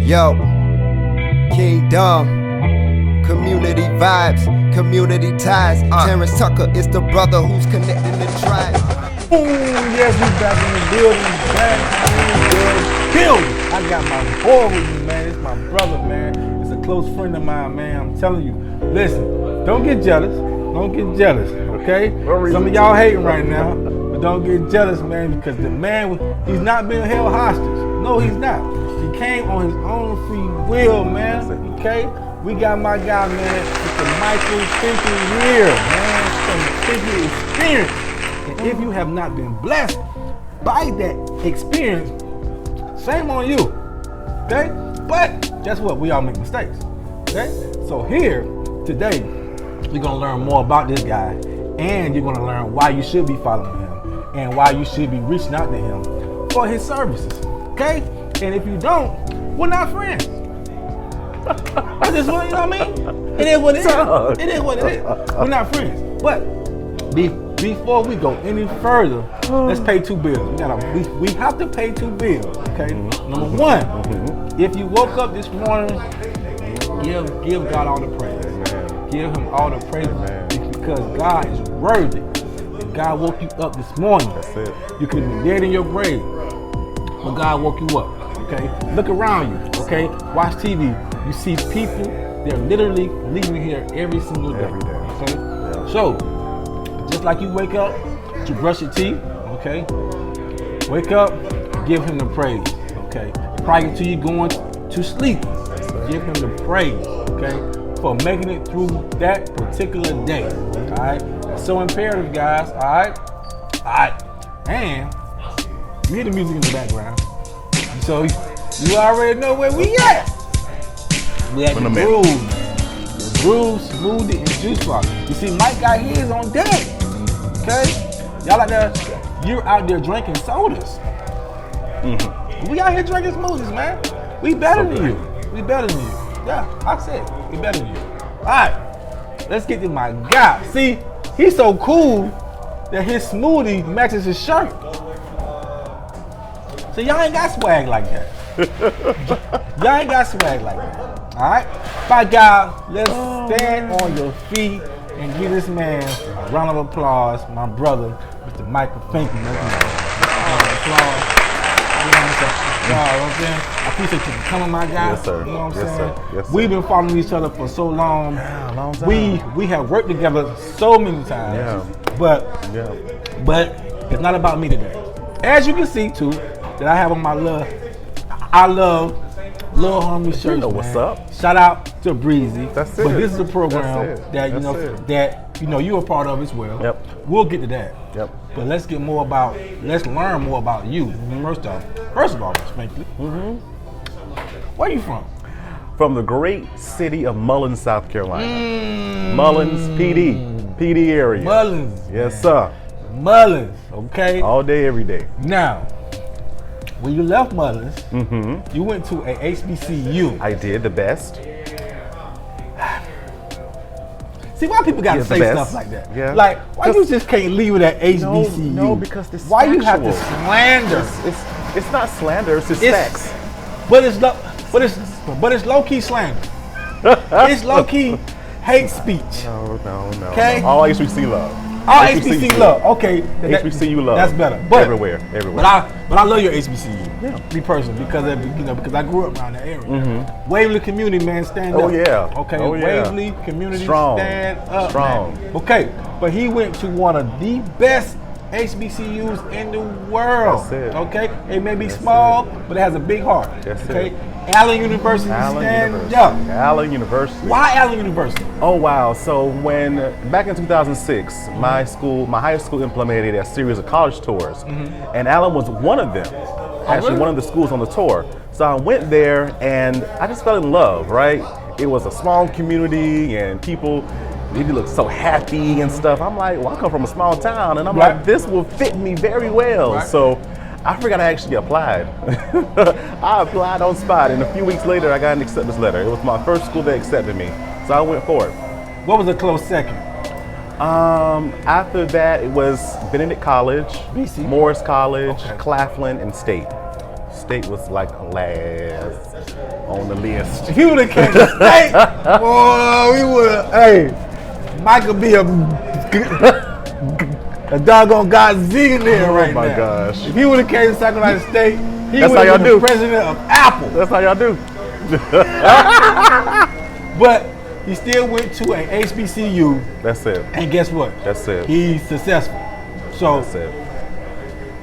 Yo, Kingdom, community vibes, community ties. Terrance Tucker is the brother who's connecting the tribe. Boom! Yes, we back in the building, back in the building. I got my boy with me, man. It's my brother, man. It's a close friend of mine, man. I'm telling you. Listen, don't get jealous. Don't get jealous, okay? Some of y'all hating right now, but don't get jealous, man, because the man, he's not being held hostage. No, he's not. He came on his own free will, man, okay? We got my guy, man, Mr Michael Finkley here, man, from the Finkley experience. And if you have not been blessed by that experience, shame on you, okay? But guess what? We all make mistakes, okay? So here, today, we're gonna learn more about this guy, and you're gonna learn why you should be following him and why you should be reaching out to him for his services, okay? And if you don't, we're not friends. I just want, you know what I mean? It is what it is. It is what it is. We're not friends. But before we go any further, let's pay two bills. We have to pay two bills, okay? Number one, if you woke up this morning, give God all the praise. Give him all the praise because God is worthy. And God woke you up this morning. That's it. You could have been dead in your grave, but God woke you up. Okay, look around you. Okay, watch TV. You see people, they're literally leaving here every single day. Every day. Okay, Yeah. so just like you wake up to brush your teeth. Okay, wake up, give him the praise. Okay, prior to you going to sleep, give him the praise. Okay. For making it through that particular day. Alright? It's so imperative, guys. Alright? Alright. And you hear the music in the background. So you already know where we at. We at the Brew, Smoothie, and Juice Box. You see, Mike got his on deck. Okay? Y'all out there, you're out there drinking sodas. We out here drinking smoothies, man. We better than you. We better than you. Yeah, I said, we better than you. All right, let's get to my guy. See, he's so cool that his smoothie matches his shirt. So y'all ain't got swag like that. Y'all ain't got swag like that. All right, my guy, let's stand on your feet and give this man a round of applause. My brother, Mr. Michael Finkley. Applause. You know what I'm saying? I appreciate you for coming, my guy. Yes, sir. You know what I'm Yes, saying? sir. Yes, sir. We've been following each other for so long. Yeah, long time. We have worked together so many times. Yeah. But it's not about me today. As you can see too, that I have on my I love Lil Homie shirts. You know what's man. up. Shout out to Breezy. That's it. But this is a program That's it. that you That's know it. that you know you're a part of as well. Yep. We'll get to that. Yep. But let's learn more about you. First of all, Mr. Finkley. Where you from? From the great city of Mullins, South Carolina. Mullins, PD area. Mullins. Yes, sir. Mullins, okay? All day, every day. Now, when you left Mullins, you went to a HBCU. I did the best. See, why people gotta Yeah, the say best. stuff like that? Yeah. Like, why you just can't leave it at HBCU? No, because this. Why you have to slander? It's not slander. It's just facts. But it's low key slander. It's low key hate speech. No. Okay. All HBC love. All HBCU love. Okay. HBCU love. That's better. But everywhere. But I love your HBCU. Yeah. Me personally, because I grew up around that area. Waverly community, man, stand up. Oh yeah. Okay. Oh, yeah. Waverly community, Strong. stand up. Strong. Man. Okay. But he went to one of the best HBCUs in the world. That's it. Okay. It may be small, but it has a big heart. That's okay. it. Allen University, stand up. Allen University. Why Allen University? Oh wow! So back in 2006, my high school implemented a series of college tours, and Allen was one of them. Actually, really? one of the schools on the tour. So I went there, and I just fell in love. Right? It was a small community, and people. They look so happy and stuff. I'm like, well, I come from a small town, and I'm like, this will fit me very well. Right. So I forgot I actually applied. I applied on spot, and a few weeks later, I got an acceptance letter. It was my first school that accepted me, so I went for it. What was a close second? After that, it was Benedict College, BC. Morris College, Claflin, and State. State was like last on the list. If he would have came to State, boy, we would have. Hey, Michael be a doggone gazillionaire right now. Oh my gosh. If he would have came to South Carolina State, he That's would how y'all have been do. the president of Apple. That's how y'all do. But he still went to a HBCU, That's it. and guess what? That's it. He's successful. So That's it.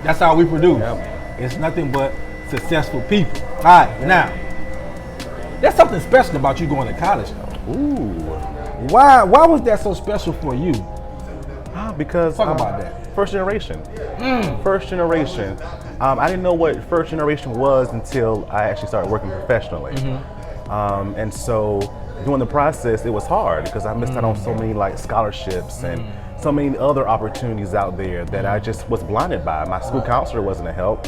that's how we produce. Yep. It's nothing but successful people. All right, now, there's something special about you going to college, though. Ooh. Why was that so special for you? Because Talk about that. First generation. First generation. I didn't know what first generation was until I actually started working professionally. And so during the process, it was hard because I missed out on so many like scholarships and so many other opportunities out there that I just was blinded by. My school counselor wasn't a help,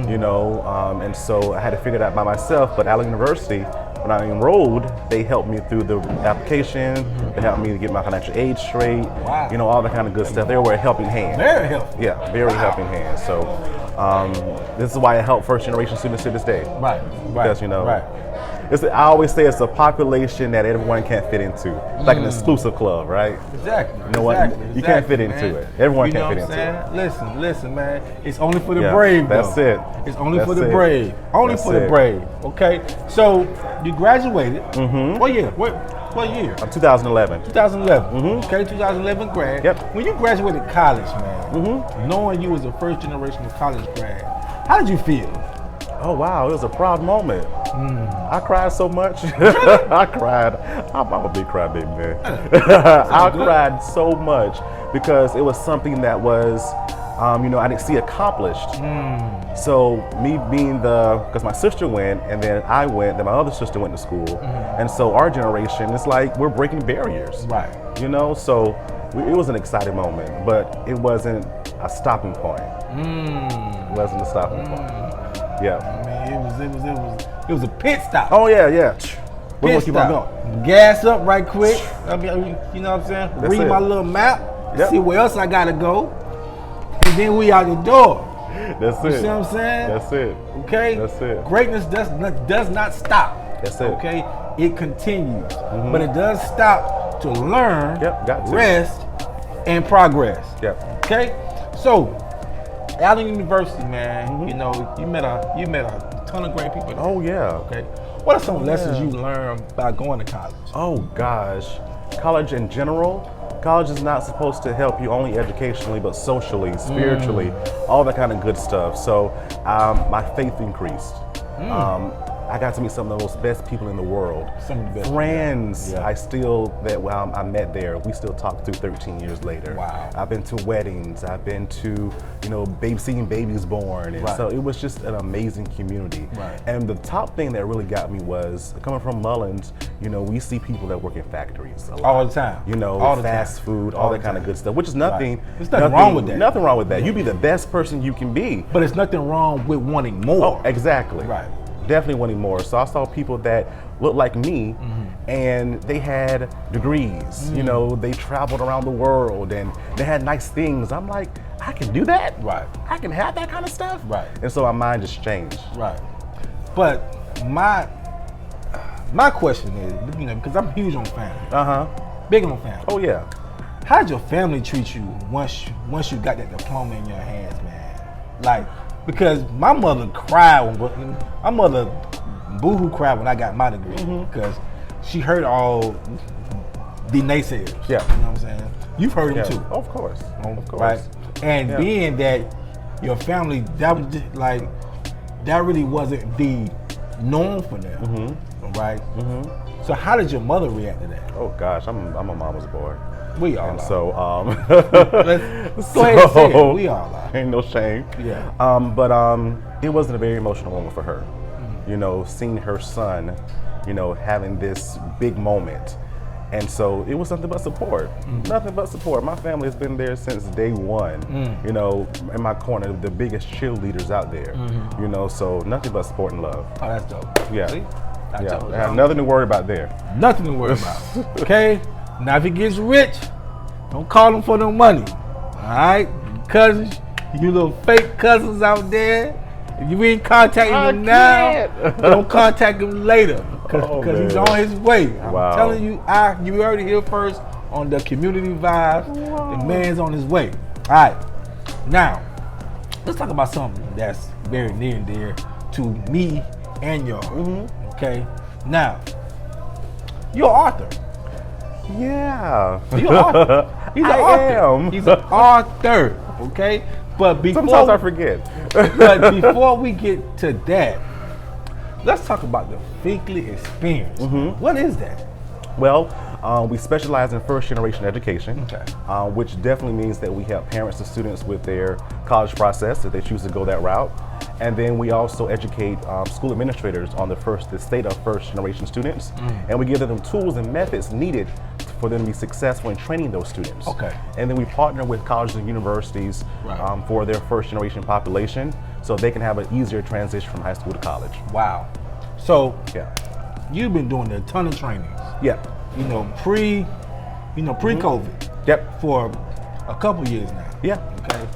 you know, and so I had to figure it out by myself. But Allen University, when I enrolled, they helped me through the application. They helped me to get my financial aid straight, you know, all that kind of good stuff. They were a helping hand. Very helpful. Yeah, very helping hand. So this is why I help first generation students to this day. Right. Because, you know, I always say it's a population that everyone can't fit into. It's like an exclusive club, right? Exactly. You know what? You can't fit into it. Everyone can't fit into it. Listen, man. It's only for the brave, though. That's it. It's only for That's the it. brave. Only That's for the it. brave. Okay. So you graduated. What year? What year? 2011. 2011. Okay, 2011 grad. Yep. When you graduated college, man, knowing you was a first generation of college grad, how did you feel? Oh wow, it was a proud moment. I cried so much. I cried. I'm a big crybaby, man. I cried so much because it was something that was, you know, I didn't see accomplished. So me being because my sister went, and then I went, then my other sister went to school, and so our generation, it's like we're breaking barriers. Right. You know, so it was an exciting moment, but it wasn't a stopping point. It wasn't a stopping point. Yeah. I mean, it was a pit stop. Oh yeah. We're gonna Pit keep on stop. going. Gas up right quick. I mean, you know what I'm saying? That's Read it. my little map. Yep. See where else I gotta go. And then we out the door. That's You it. see what I'm saying? That's it. Okay? That's it. Greatness does not stop. That's it. Okay? It continues. But it does stop to learn, Got to. rest, and progress. Yep. Okay? So, Allen University, man, you know, you met a ton of great people there. Oh yeah. Okay. What are some lessons you learned by going to college? Oh gosh, college in general. College is not supposed to help you only educationally, but socially, spiritually, all that kind of good stuff. So my faith increased. I got to meet some of the most best people in the world. Some of the best friends Yeah. I met there. We still talk through 13 years later. Wow. I've been to weddings. I've been to, you know, seeing babies born. And so it was just an amazing community. Right. And the top thing that really got me was coming from Mullins, you know, we see people that work in factories a lot. All the time. You know, All the fast time. food, All all the that kind of time. good stuff, which is nothing. There's nothing wrong with that. Nothing wrong with that. You be the best person you can be. But it's nothing wrong with wanting more. Oh, exactly. Right. Definitely wanting more. So I saw people that looked like me, and they had degrees. You know, they traveled around the world, and they had nice things. I'm like, I can do that. Right. I can have that kind of stuff. Right. And so my mind just changed. Right. But my question is, you know, because I'm huge on family. Big on family. Oh yeah. How did your family treat you once you got that diploma in your hands, man? Like, because my mother cried my mother boo-hoo cried when I got my degree because she heard all the naysayers. Yeah. You know what I'm saying? You've heard them too. Of course. Of course. Right? And being that your family, that was just like, that really wasn't the norm for them. Right? So how did your mother react to that? Oh gosh, I'm a mama's boy. We all And are. so Let's go ahead and say it. We all are. Ain't no shame. Yeah. But it wasn't a very emotional moment for her. You know, seeing her son, you know, having this big moment. And so it was nothing but support. Nothing but support. My family has been there since day one. You know, in my corner, the biggest cheerleaders out there. You know, so nothing but support and love. Oh, that's dope. Yeah. See? I Yeah. told I you. have nothing to worry about there. Nothing to worry about. Okay? Now if he gets rich, don't call him for no money. Alright? Cousins, you little fake cousins out there, If you ain't contacting him now, don't contact him later, because he's on his way. I'm telling you, you heard it here first on the community vibes. The man's on his way. All right, now let's talk about something that's very near and dear to me and y'all. Okay, now you're an author. Yeah, You're an author. He's an author. He's an author. Okay, but sometimes I forget. But before we get to that, let's talk about the Finkley experience. What is that? Well, we specialize in first generation education, Okay. Which definitely means that we help parents and students with their college process if they choose to go that route. And then we also educate school administrators on the state of first generation students. And we give them tools and methods needed for them to be successful in training those students. Okay. And then we partner with colleges and universities for their first generation population so they can have an easier transition from high school to college. Wow. So Yeah. you've been doing a ton of trainings. Yeah. Pre-COVID. Yep. For a couple years now. Yeah. Okay.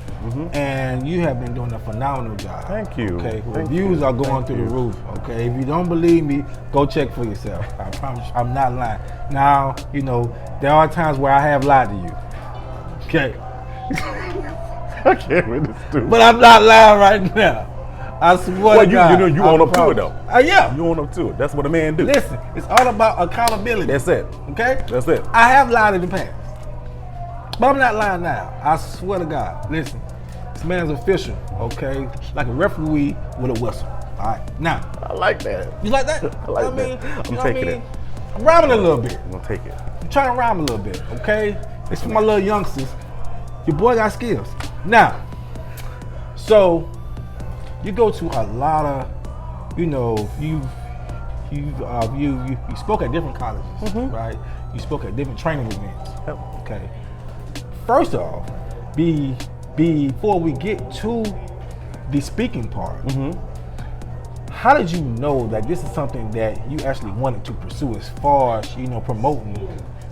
And you have been doing a phenomenal job. Thank you. Okay. Thank Reviews you. are going Thank through you. the roof. Okay. If you don't believe me, go check for yourself. I promise you, I'm not lying. Now, there are times where I have lied to you. Okay. I can't with this dude. But I'm not lying right now. I swear to God. You own up to it though. Yeah. You own up to it. That's what a man do. Listen, it's all about accountability. That's it. Okay? That's it. I have lied in the past. But I'm not lying now. I swear to God. Listen, this man's official, okay? Like a referee with a whistle. All right. Now, I like that. you like that? I like that. I'm taking it. I'm rhyming a little bit. I'm gonna take it. I'm trying to rhyme a little bit, okay? It's for my little youngsters. Your boy got skills. Now, so you go to a lot of, you spoke at different colleges, right? You spoke at different training events. Yep. Okay. First off, before we get to the speaking part, how did you know that this is something that you actually wanted to pursue as far as promoting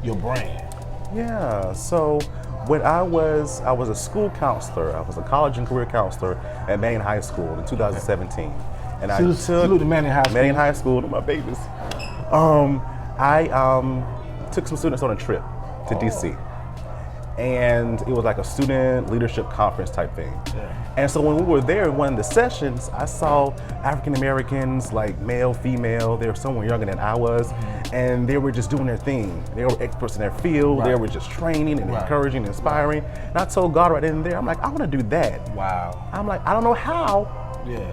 your brand? Yeah. So when I was a school counselor. I was a college and career counselor at Manning High School in 2017, and Salute to Manning High School. Manning High School, my babies. I took some students on a trip to DC. And it was like a student leadership conference type thing. Yeah. And so when we were there in one of the sessions, I saw African Americans, like male, female, they were somewhere younger than I was, and they were just doing their thing. They were experts in their field, they were just training and encouraging, and inspiring. And I told God right in and there, I'm like, I wanna do that. Wow. I'm like, I don't know how,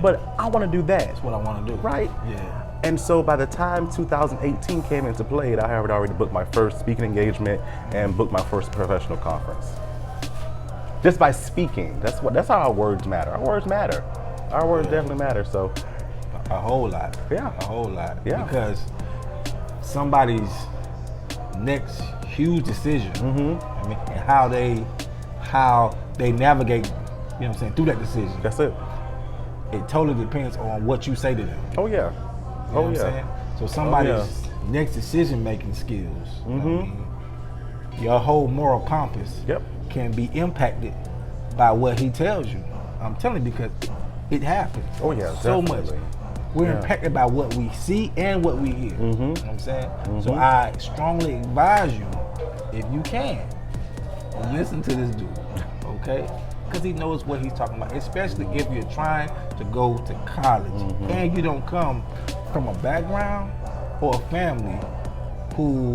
but I wanna do that. That's what I wanna do. Right? Yeah. And so by the time 2018 came into play, I had already booked my first speaking engagement and booked my first professional conference. Just by speaking, that's how our words matter. Our words matter. Our words definitely matter. So a whole lot. Yeah. A whole lot. Yeah. Because somebody's next huge decision, I mean, and how they navigate, through that decision. that's it. It totally depends on what you say to them. Oh yeah. You know what I'm saying? So somebody's next decision-making skills, your whole moral compass can be impacted by what he tells you. I'm telling you because it happens. Oh yeah, so definitely. much. We're impacted by what we see and what we hear. You know what I'm saying? So I strongly advise you, if you can, listen to this dude, okay? Because he knows what he's talking about, especially if you're trying to go to college and you don't come from a background or a family who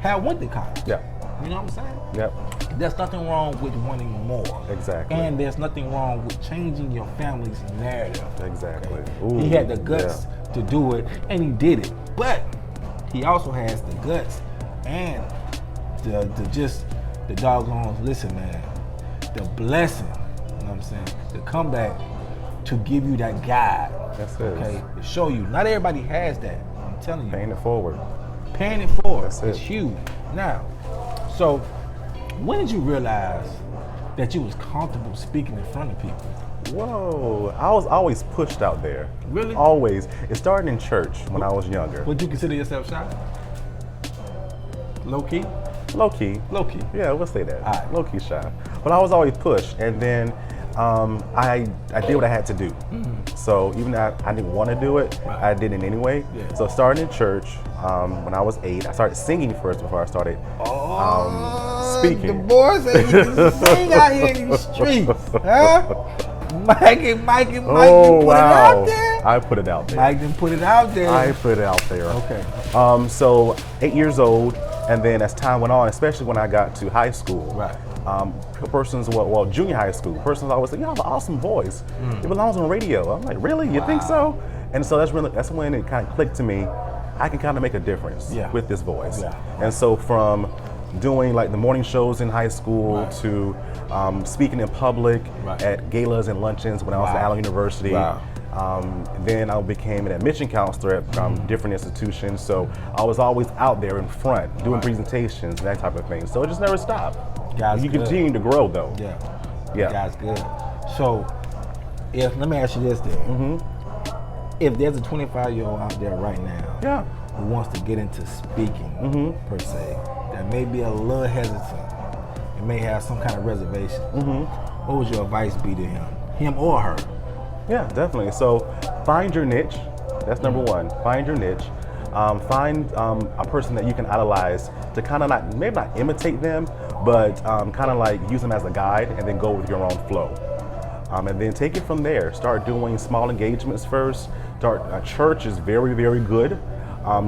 have went to college. Yeah. You know what I'm saying? Yep. There's nothing wrong with wanting more. Exactly. And there's nothing wrong with changing your family's narrative. Exactly. Okay? He had the guts to do it, and he did it. But he also has the guts and the doggone, listen, man, the blessing, you know what I'm saying, the comeback to give you that guide. That's it. Okay, to show you. Not everybody has that. I'm telling you. Paying it forward. Paying it forward. That's It's it. huge. Now, so when did you realize that you was comfortable speaking in front of people? Whoa, I was always pushed out there. Really? Always. It started in church when I was younger. Would you consider yourself shy? Low key? Low key. Low key. Yeah, we'll say that. All right. Low key shy. But I was always pushed. And then I did what I had to do. So even though I didn't want to do it, I did it anyway. Yeah. So starting in church, when I was 8, I started singing first before I started speaking. The boys say you can sing out here in these streets, huh? Mikey, Oh, you put wow. it out there? I put it out there. Mike didn't put it out there. I put it out there. Okay. So 8 years old, and then as time went on, especially when I got to high school, Right. Junior high school, persons always say, "You have an awesome voice. It belongs on radio." I'm like, "Really? You think so?" And so that's when it kind of clicked to me. I can kind of make a difference with this voice. Yeah. And so from doing like the morning shows in high school to speaking in public at galas and luncheons when I was at Allen University. Then I became an admission counselor at different institutions. So I was always out there in front doing presentations and that type of thing. So it just never stopped. You continue to grow though. Yeah. That's good. So let me ask you this then. If there's a 25-year-old out there right now who wants to get into speaking per se, that may be a little hesitant and may have some kind of reservation, what would your advice be to him or her? Yeah, definitely. So find your niche. That's number one. Find your niche. Find a person that you can idolize to kind of maybe not imitate them, but kind of like use them as a guide and then go with your own flow. And then take it from there. Start doing small engagements first. Church is very, very good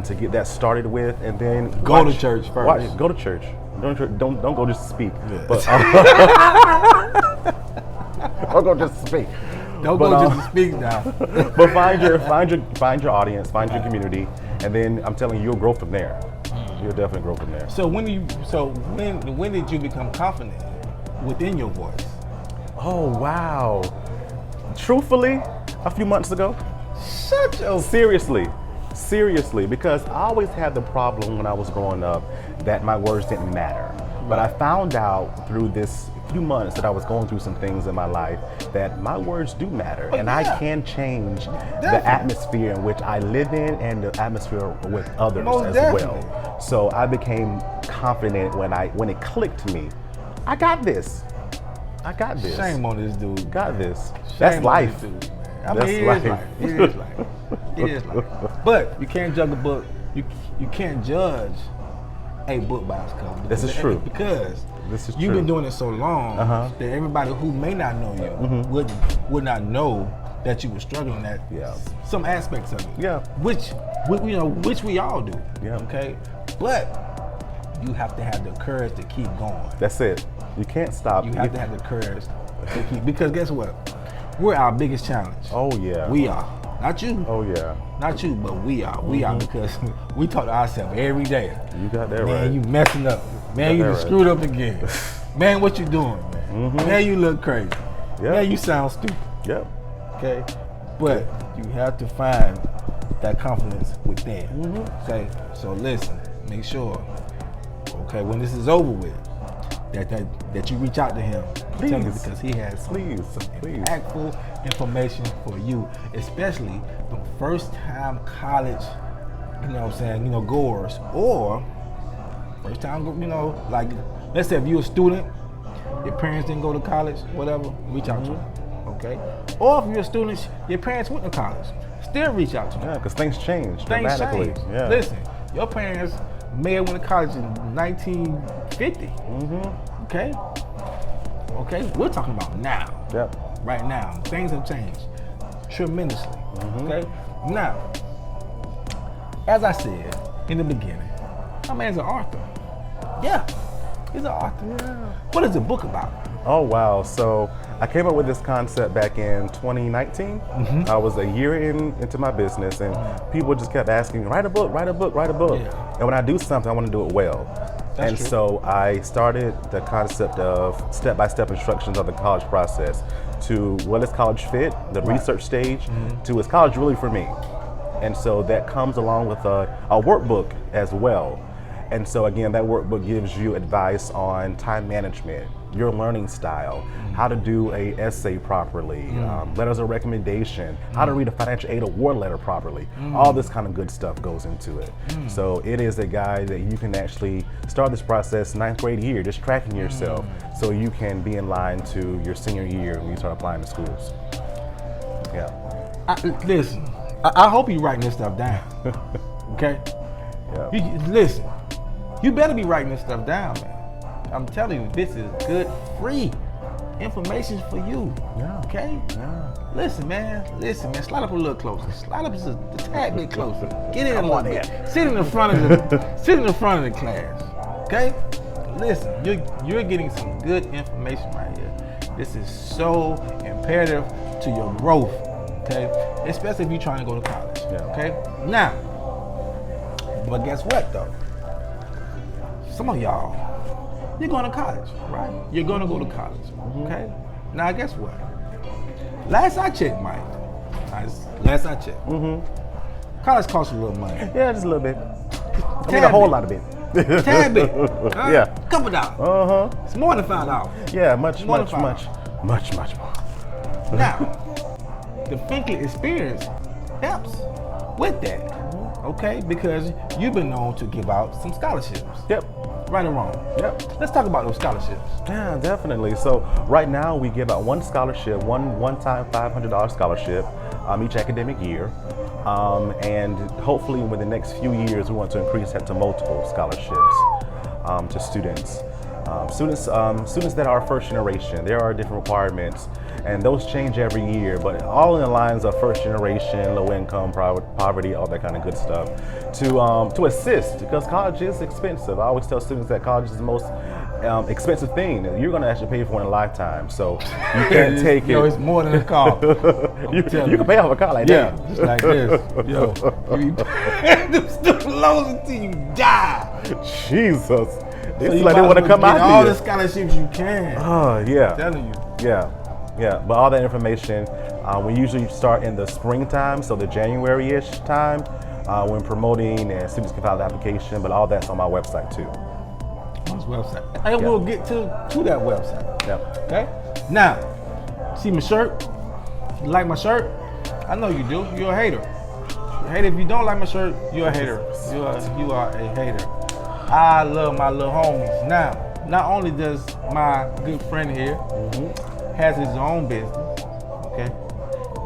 to get that started with, and then go to church first. Go to church. Don't go just to speak. Yeah. But, don't go just to speak. Don't go just to speak now. But find your audience, find your community, and then I'm telling you, you'll grow from there. You'll definitely grow from there. So when did you become confident within your voice? Oh wow! Truthfully, a few months ago. Seriously, because I always had the problem when I was growing up that my words didn't matter. But I found out through this few months that I was going through some things in my life that my words do matter, and I can change the atmosphere in which I live in and the atmosphere with others well. So I became confident when it clicked to me. I got this. Shame on this dude. Got this. Shame That's life. On this dude, man. I mean, it is life. But you can't judge a book. You can't judge a book by its cover. This is true. Because this is you've been doing it so long that everybody who may not know you would not know that you were struggling at some aspects of it. Yeah. Which we all do. Yeah. Okay. But you have to have the courage to keep going. That's it. You can't stop. You have to have the courage to keep, because guess what? We're our biggest challenge. Oh yeah. We are. Not you. Oh yeah. Not you, but we are. We are, because we talk to ourselves every day. You got that right. Man, you messing up. Man, you screwed up again. Man, what you doing, man? Man, you look crazy. Yep. Man, you sound stupid. Yep. Okay? But you have to find that confidence within. Okay? So listen, make sure, okay, when this is over with, that you reach out to him. Please. Because he has some impactful information for you, especially the first time college, goers, or first time, like, let's say if you're a student, your parents didn't go to college, whatever, reach out to them, okay? Or if you're a student, your parents went to college, still reach out to them. Yeah, because things change dramatically. Yeah. Listen, your parents may have went to college in 1950, okay? Okay, we're talking about now. Yep. Right now, things have changed tremendously, okay? Now, as I said in the beginning, my man's an author. Yeah, he's an author. Yeah. What is the book about? Oh wow! So I came up with this concept back in 2019. I was a year into my business, and people just kept asking me, "Write a book, write a book, write a book." Yeah. And when I do something, I want to do it well. That's true. So I started the concept of step-by-step instructions of the college process to what is college fit, the research stage, to is college really for me? And so that comes along with a workbook as well. And so again, that workbook gives you advice on time management, your learning style, how to do a essay properly, letters of recommendation, how to read a financial aid award letter properly. All this kind of good stuff goes into it. So it is a guide that you can actually start this process 9th grade year, just tracking yourself so you can be in line to your senior year when you start applying to schools. Yeah. Listen, I hope you're writing this stuff down. Okay? Yeah. Listen, you better be writing this stuff down, man. I'm telling you, this is good, free information for you. Yeah. Okay? Yeah. Listen, man. Slide up a little closer. Slide up just a tad bit closer. Get in a little bit. Sit in the front of the class. Okay? Listen, you're getting some good information right here. This is so imperative to your growth. Okay? Especially if you're trying to go to college. Yeah. Okay? Now, but guess what though? Some of y'all, you're going to college, right? You're going to go to college, okay? Now, guess what? Last I checked, Mike. Last I checked. College costs a little money. Yeah, just a little bit. I mean, a whole lot of it. Tad bit. Yeah. Couple dollars. It's more than $5. Yeah, much more. Now, the Finkley experience helps with that, okay? Because you've been known to give out some scholarships. Yep. Right or wrong? Yep. Let's talk about those scholarships. Yeah, definitely. So right now we give out one scholarship, one-time $500 scholarship each academic year. And hopefully within the next few years we want to increase that to multiple scholarships to students. Students that are first generation, there are different requirements and those change every year, but all in the lines of first generation, low income, poverty, all that kind of good stuff to assist, because college is expensive. I always tell students that college is the most expensive thing that you're going to actually pay for in a lifetime, so you can't take it. Yo, it's more than a car. you can pay off a car like that. Yeah, just like this. Yo, you pay them student loans until you die. Jesus. So It's like they want to come out here. all the scholarships you can. Oh, yeah. I'm telling you. Yeah. But all that information, we usually start in the springtime, so the January-ish time, when promoting and students can file the application, but all that's on my website too. On his website. And we'll get to that website. Yeah. Okay? Now, see my shirt? You like my shirt? I know you do. You're a hater. You're a hater. If you don't like my shirt, you're a hater. You are a hater. I love my little homies. Now, not only does my good friend here has his own business, okay,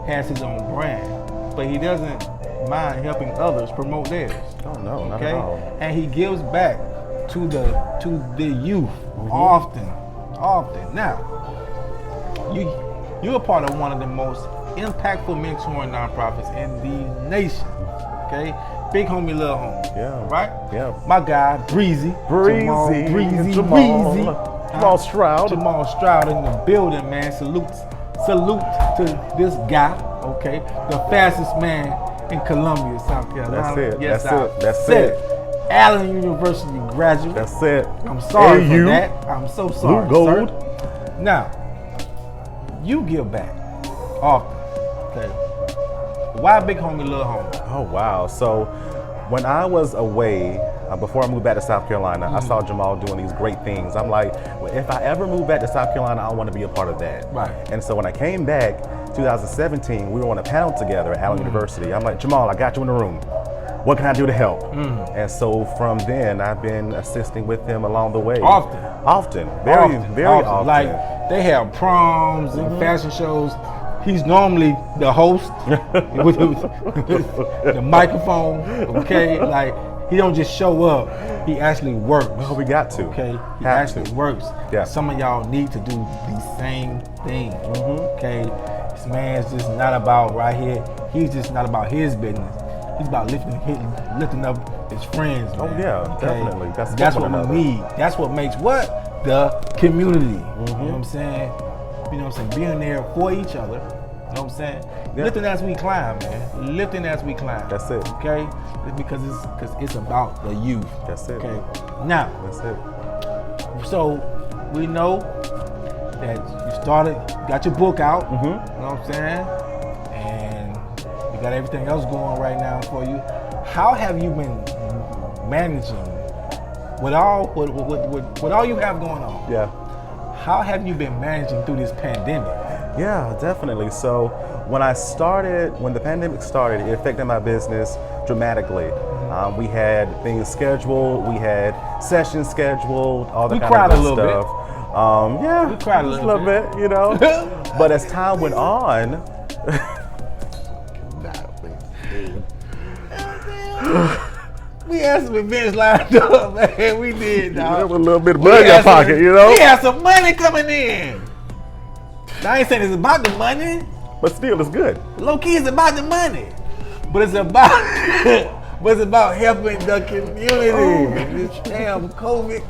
has his own brand, but he doesn't mind helping others promote theirs. Oh no, not Okay, at all. and he gives back to the youth often. Now, you're a part of one of the most impactful mentoring nonprofits in the nation. Okay, big homie, little homie. Yeah. Right? Yeah. My guy, Breezy. Jamal Stroud. Jamal Stroud in the building, man. Salute to this guy, okay? The fastest man in Columbia, South Carolina. That's it. Yes, That's it. Allen University graduate. That's it. I'm sorry AU. for that. I'm so sorry. Blue gold. Sir. Now, you give back often, okay? Why big homie, little homie? Oh wow. So when I was away, before I moved back to South Carolina, I saw Jamal doing these great things. I'm like, well, if I ever move back to South Carolina, I want to be a part of that. Right. And so when I came back, 2017, we were on a panel together at Allen University. I'm like, Jamal, I got you in the room. What can I do to help? And so from then, I've been assisting with him along the way. Often. Very often. Like, they have proms and fashion shows. He's normally the host with the microphone, okay? Like, he don't just show up, he actually works. Oh, we got to. Okay, he actually works. Yeah. Some of y'all need to do the same thing, okay? This man's just not about right here. He's just not about his business. He's about lifting up his friends, man. Oh yeah, okay? definitely. That's what we need. That's what makes what? The community. You know what I'm saying? You know what I'm saying? Being there for each other. You know what I'm saying? Yeah. Lifting as we climb, man. Lifting as we climb. That's it. Okay? Because it's about the youth. That's it. Okay. Now, That's it. so we know that you got your book out. You know what I'm saying? And you got everything else going right now for you. How have you been managing with all you have going on? Yeah. how have you been managing through this pandemic? Yeah, definitely. So when the pandemic started, it affected my business dramatically. We had things scheduled, we had sessions scheduled, all the We kind cried of a good little stuff. Yeah, We cried a just little bit, you know. But as time went on, We had some events lined up, man. We did, there dog. was a little bit of blood in your had some- pocket, you know. We had some money coming in. Now, I ain't saying it's about the money. But still, it's good. Low key, it's about the money. But it's about helping the community. This damn COVID.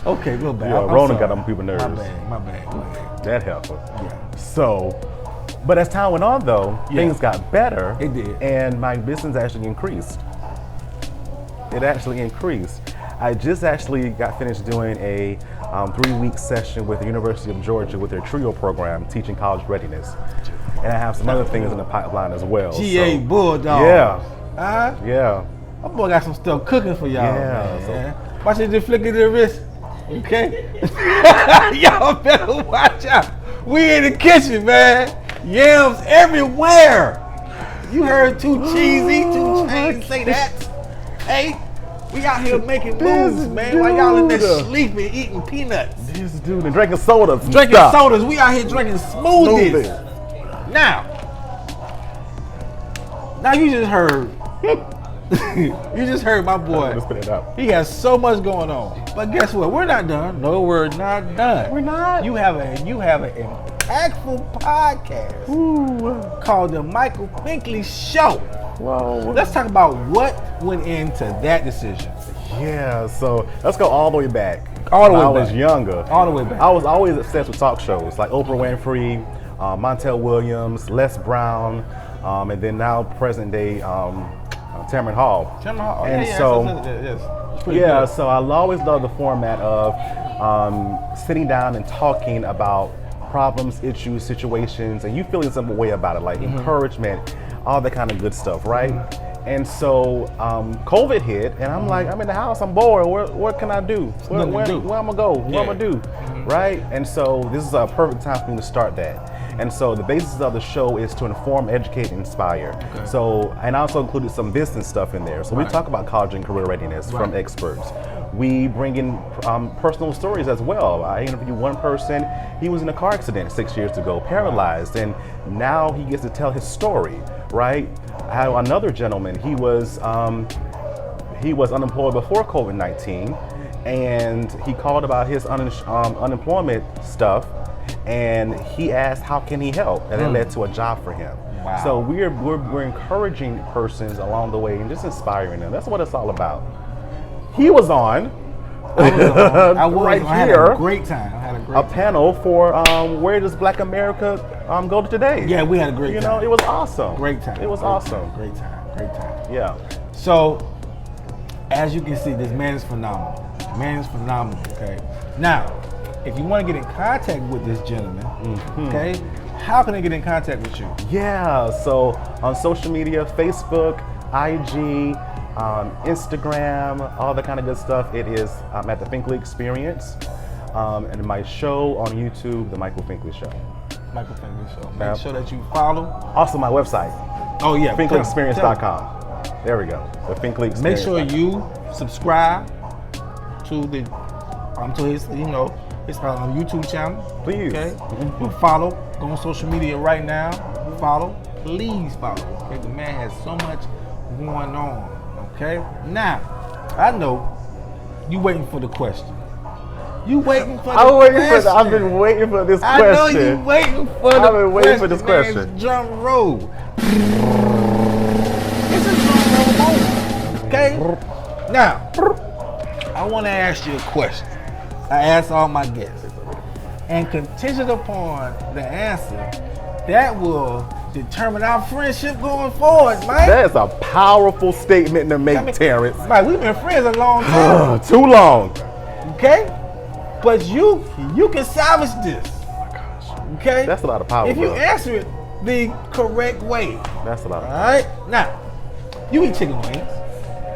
Okay, real bad. Yeah, I'm Rona sorry. got on people's nerves. My bad. Go ahead. That helped. Yeah. So, but as time went on, though, things got better. It did. And my business actually increased. It actually increased. I just actually got finished doing a 3-week session with the University of Georgia with their TRIO program, teaching college readiness. And I have some other things in the pipeline as well. GA so, Bulldog. Yeah. Yeah. My boy got some stuff cooking for y'all. Yeah, Man. Watch it just flick of the wrist. Okay? Y'all better watch out. We in the kitchen, man. Yams everywhere. You heard Too Cheesy, Too Chainz say that. Hey, we out here making moves, man, while y'all in there sleeping, eating peanuts. This dude and drinking sodas. and Drinking stuff. sodas. We out here drinking smoothies. Now you just heard. You just heard my boy. Let's put it up. He has so much going on. But guess what? We're not done. No, we're not done. We're not. You have an impactful podcast called the Michael Finkley Show. Whoa. Let's talk about what went into that decision. Yeah, so let's go all the way back. All the way when I back. was younger. All the way back. I was always obsessed with talk shows like Oprah Winfrey, Montel Williams, Les Brown, and then now present day Tamron Hall. And so I always loved the format of sitting down and talking about problems, issues, situations, and you feeling some way about it, like encouragement, all that kind of good stuff, right? And so COVID hit, and I'm like, I'm in the house, I'm bored. What can I do? Where I'm gonna go? What I'm gonna do? Right? And so this is a perfect time for me to start that. And so the basis of the show is to inform, educate, and inspire. Okay. So, and I also included some business stuff in there. So we talk about college and career readiness from experts. We bring in personal stories as well. I interviewed one person, he was in a car accident 6 years ago, paralyzed, and now he gets to tell his story, right? I had another gentleman, he was unemployed before COVID-19, and he called about his unemployment stuff, and he asked how can he help, and it led to a job for him. Wow. So we're encouraging persons along the way and just inspiring them. That's what it's all about. He was on. I was right I here. had a great time. A panel for where does Black America go today? Yeah, we had a great time. You know, it was awesome. Great time. It was awesome. Great time. Yeah. So, as you can see, this man is phenomenal. Okay. Now, if you want to get in contact with this gentleman, okay, how can they get in contact with you? Yeah. So on social media, Facebook, IG, Instagram, all that kind of good stuff. It is at the Finkley Experience, and my show on YouTube, the Michael Finkley Show. Michael Finkley Show. Make sure that you follow. Also, my website. Oh yeah, FinkleyExperience.com. There we go. The Finkley Experience. Make sure you subscribe to his his YouTube channel. Please. Okay. Follow. Go on social media right now. Follow. Please follow. Okay. The man has so much going on. Okay. Now, I know you waiting for the question. I've been waiting for this question. I know you waiting for the question. I've been waiting for this question. Man, drum roll. It's a drum roll moment. Okay. Now, I want to ask you a question. I ask all my guests, and contingent upon the answer, that will determine our friendship going forward, man. That is a powerful statement to make, Terrance. Mike, we've been friends a long time. Too long. Okay? But you can salvage this. Oh my gosh. Okay? That's a lot of power. If you answer it the correct way. That's a lot of power. All right? Now, you eat chicken wings.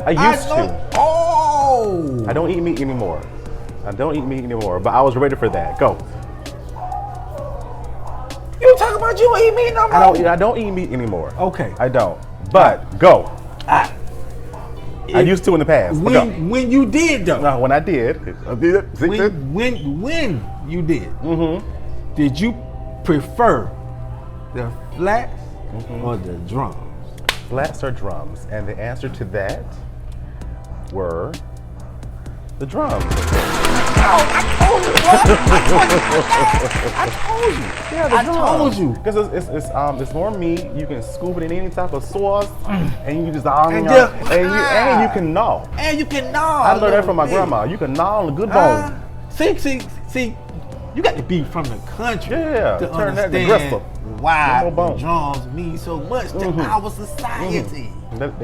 I used to. Oh! I don't eat meat anymore. I don't eat meat anymore, but I was ready for that. Go. You talking about you ain't eat meat no more? I don't eat meat anymore. Okay. I don't. But go. I used to in the past. When you did though. No, when I did. When you did. Did you prefer the flats or the drums? Flats or drums? And the answer to that were the drums. I told you, bro. I told you. Yeah, the drums. I told you. Because it's more meat. You can scoop it in any type of sauce, and you just and you can gnaw. And you can gnaw. I learned that from my grandma. You can gnaw on a good bone. See. You got to be from the country to turn that understand why the the drums mean so much to our society. They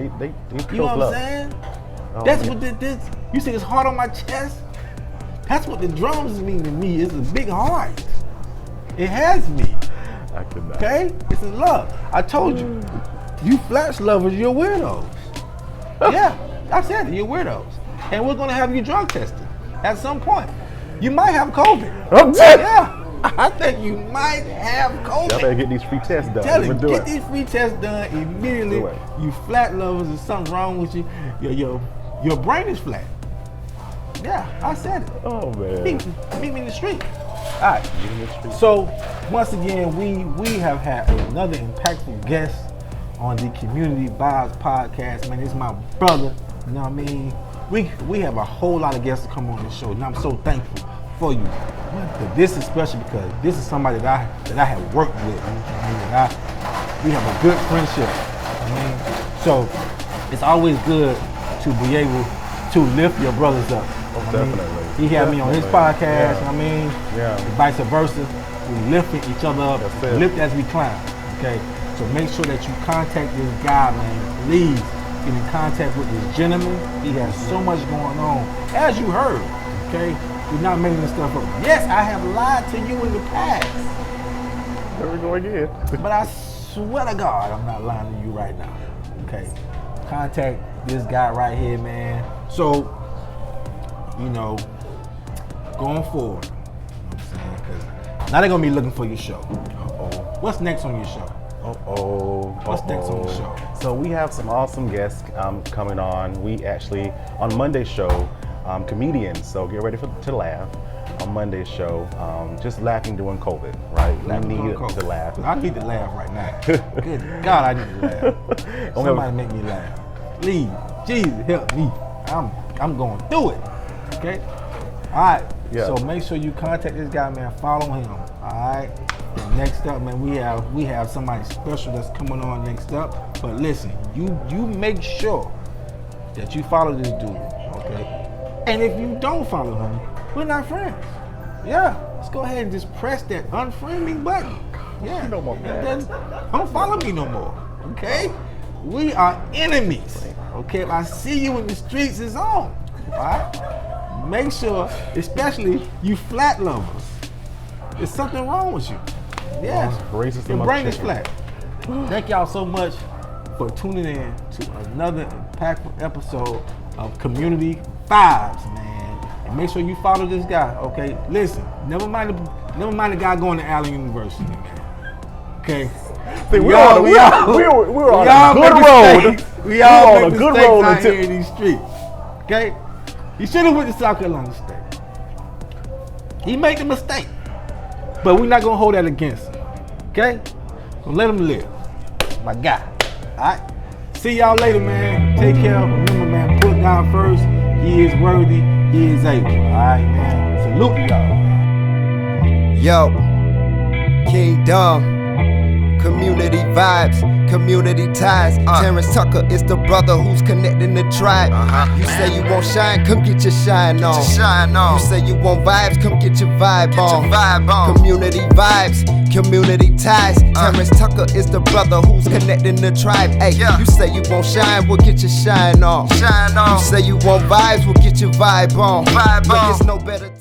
you know what I'm saying? That's what this. You see this heart on my chest? That's what the drums mean to me. It's a big heart. It has me. I could not. Okay? It's in love. I told you. You flats lovers, you're weirdos. Yeah, I said it. You're weirdos. And we're gonna have you drug tested at some point. You might have COVID. Yeah. I think you might have COVID. Y'all better get these free tests done. Tell him, get these free tests done immediately. You flat lovers, there's something wrong with you. Your brain is flat. Yeah, I said it. Oh man. Meet me in the street. All right. Meet me in the street. So once again, we have had another impactful guest on the Community Vibes podcast. Man, it's my brother. You know what I mean? We have a whole lot of guests to come on the show, and I'm so thankful for you. But this is special because this is somebody that I have worked with. We have a good friendship. So it's always good to be able to lift your brothers up. Definitely. He had me on his podcast. Yeah. Vice versa. We lifting each other up. Lift as we climb. Okay. So make sure that you contact this guy, man. Please get in contact with this gentleman. He has so much going on, as you heard. Okay. We're not making this stuff up. Yes, I have lied to you in the past. There we go again. But I swear to God, I'm not lying to you right now. Okay. Contact this guy right here, man. So, going forward, you know what I'm saying? Because now they're going to be looking for your show. What's next on your show? What's next on the show? So we have some awesome guests coming on. We actually, on Monday's show, comedians, so get ready to laugh. On Monday's show, just laughing during COVID, right? We need to laugh. I need to laugh right now. Good God, I need to laugh. Somebody make me laugh. Please, Jesus, help me. I'm going through it. Okay? All right. Yeah. So make sure you contact this guy, man. Follow him. All right. And next up, man, we have somebody special that's coming on next up. But listen, you make sure that you follow this dude, okay? And if you don't follow him, we're not friends. Yeah, let's go ahead and just press that unfriend me button. Yeah, no more. Don't follow me no more. Okay, we are enemies. Okay, if I see you in the streets, it's on. All right. Make sure, especially you flat lovers, there's something wrong with you. Yes, your brain is flat. Thank y'all so much for tuning in to another impactful episode of Community Vibes, man. And make sure you follow this guy, okay? Listen, never mind the guy going to Allen University, man. Okay? See, we were on a good road. We all on a good road out here in these streets. Okay? He should have went to South Carolina State. He made the mistake. But we're not gonna hold that against him. Okay? So let him live. My guy. Alright? See y'all later, man. Take care. Remember, man, put down first. He is worthy. He is able. Alright, man. Salute y'all. Yo, Kingdom. Community vibes, community ties. Terrance Tucker is the brother who's connecting the tribe. You say you want shine, come get your shine on. You say you want vibes, come get your vibe on. Community vibes, community ties. Terrance Tucker is the brother who's connecting the tribe. Hey, you say you want shine, we'll get your shine on. You say you want vibes, we'll get your vibe on. But there's no better